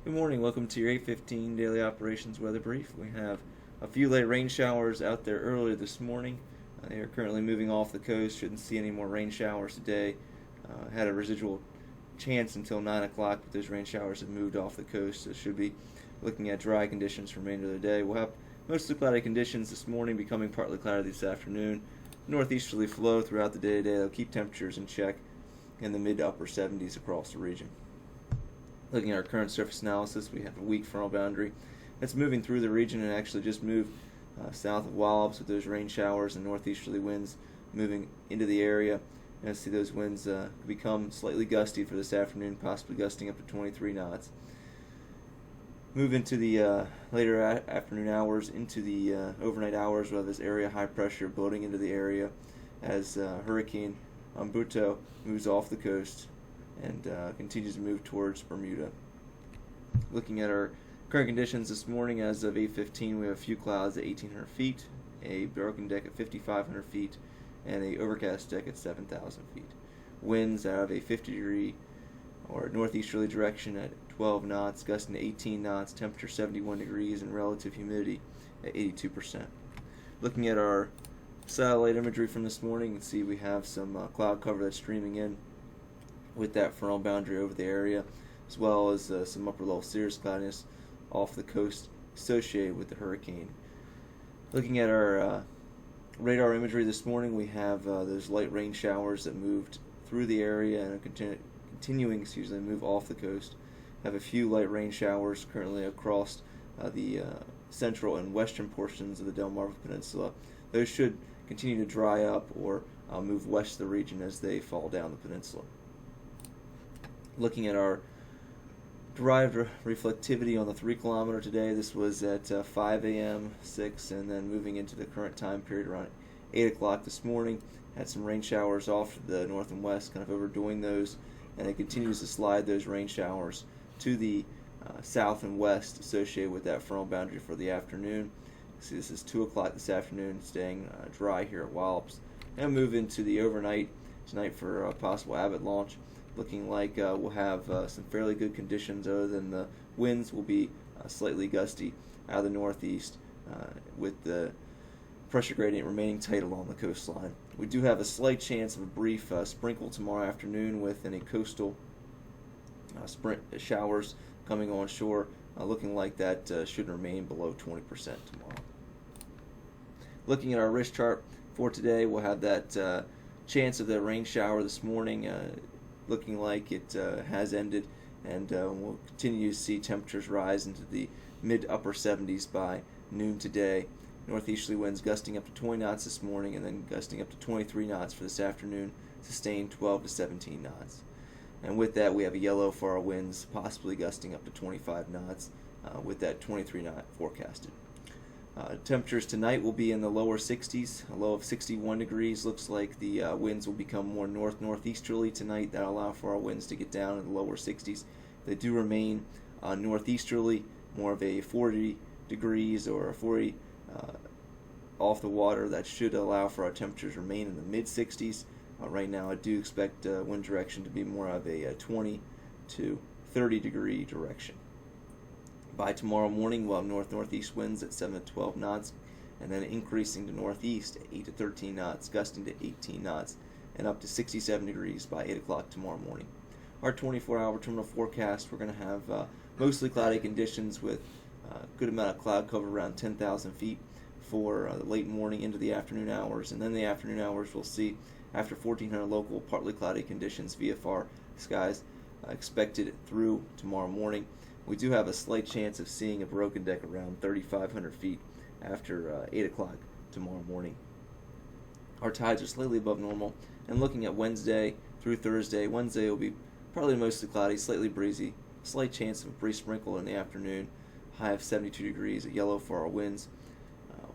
Good morning. Welcome to your 8:15 daily operations weather brief. We have a few light rain showers out there earlier this morning. They are currently moving off the coast. Shouldn't see any more rain showers today. Had a residual chance until 9 o'clock, but those rain showers have moved off the coast, so should be looking at dry conditions for the remainder of the day. We'll have mostly cloudy conditions this morning, becoming partly cloudy this afternoon. Northeasterly flow throughout the day today. They'll keep temperatures in check in the mid to upper 70s across the region. Looking at our current surface analysis, we have a weak frontal boundary that's moving through the region and actually just moved south of Wallops with those rain showers and northeasterly winds moving into the area. And I see those winds become slightly gusty for this afternoon, possibly gusting up to 23 knots. Move into the later afternoon hours, into the overnight hours, we'll have this area high pressure building into the area as Hurricane Umberto moves off the coast and continues to move towards Bermuda. Looking at our current conditions this morning, as of 8:15, we have a few clouds at 1,800 feet, a broken deck at 5,500 feet, and a overcast deck at 7,000 feet. Winds out of a 50-degree or northeasterly direction at 12 knots, gusting to 18 knots, temperature 71 degrees, and relative humidity at 82%. Looking at our satellite imagery from this morning, you can see we have some cloud cover that's streaming in with that frontal boundary over the area, as well as some upper level cirrus cloudiness off the coast associated with the hurricane. Looking at our radar imagery this morning, we have those light rain showers that moved through the area and are continuing to move off the coast. Have a few light rain showers currently across the central and western portions of the Delmarva Peninsula. Those should continue to dry up or move west of the region as they fall down the peninsula. Looking at our derived reflectivity on the 3 kilometer today, this was at 5 a.m., 6, and then moving into the current time period around 8 o'clock this morning. Had some rain showers off to the north and west, kind of overdoing those, and it continues to slide those rain showers to the south and west associated with that frontal boundary for the afternoon. See, this is 2 o'clock this afternoon, staying dry here at Wallops. And move into the overnight tonight for a possible Abbott launch. Looking like we'll have some fairly good conditions, other than the winds will be slightly gusty out of the northeast with the pressure gradient remaining tight along the coastline. We do have a slight chance of a brief sprinkle tomorrow afternoon with any coastal showers coming on shore, looking like that should remain below 20% tomorrow. Looking at our risk chart for today, we'll have that chance of the rain shower this morning, looking like it has ended, and we'll continue to see temperatures rise into the mid upper 70s by noon today. Northeasterly winds gusting up to 20 knots this morning, and then gusting up to 23 knots for this afternoon, sustained 12 to 17 knots. And with that, we have a yellow for our winds, possibly gusting up to 25 knots, with that 23 knot forecasted. Temperatures tonight will be in the lower 60s, a low of 61 degrees. Looks like the winds will become more northeasterly tonight. That'll allow for our winds to get down in the lower 60s. They do remain northeasterly, more of a 40 degrees or a 40 off the water. That should allow for our temperatures to remain in the mid 60s. Right now, I do expect wind direction to be more of a 20 to 30 degree direction. By tomorrow morning, we'll have north-northeast winds at 7 to 12 knots, and then increasing to northeast at 8 to 13 knots, gusting to 18 knots, and up to 67 degrees by 8 o'clock tomorrow morning. Our 24-hour terminal forecast, we're going to have mostly cloudy conditions with a good amount of cloud cover, around 10,000 feet for the late morning into the afternoon hours. And then the afternoon hours, we'll see after 1,400 local partly cloudy conditions, VFR skies expected through tomorrow morning. We do have a slight chance of seeing a broken deck around 3,500 feet after 8 o'clock tomorrow morning. Our tides are slightly above normal. And looking at Wednesday through Thursday, Wednesday will be probably mostly cloudy, slightly breezy, slight chance of a brief sprinkle in the afternoon, high of 72 degrees, a yellow for our winds.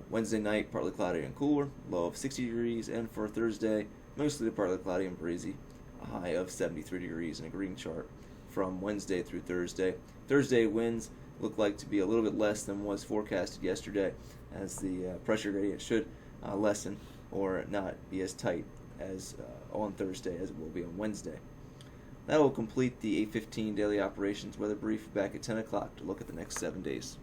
Wednesday night, partly cloudy and cooler, low of 60 degrees. And for Thursday, mostly partly cloudy and breezy, a high of 73 degrees in a green chart from Wednesday through Thursday. Thursday winds look like to be a little bit less than was forecasted yesterday, as the pressure gradient should lessen or not be as tight as on Thursday as it will be on Wednesday. That will complete the 8:15 daily operations weather brief. Back at 10 o'clock to look at the next 7 days.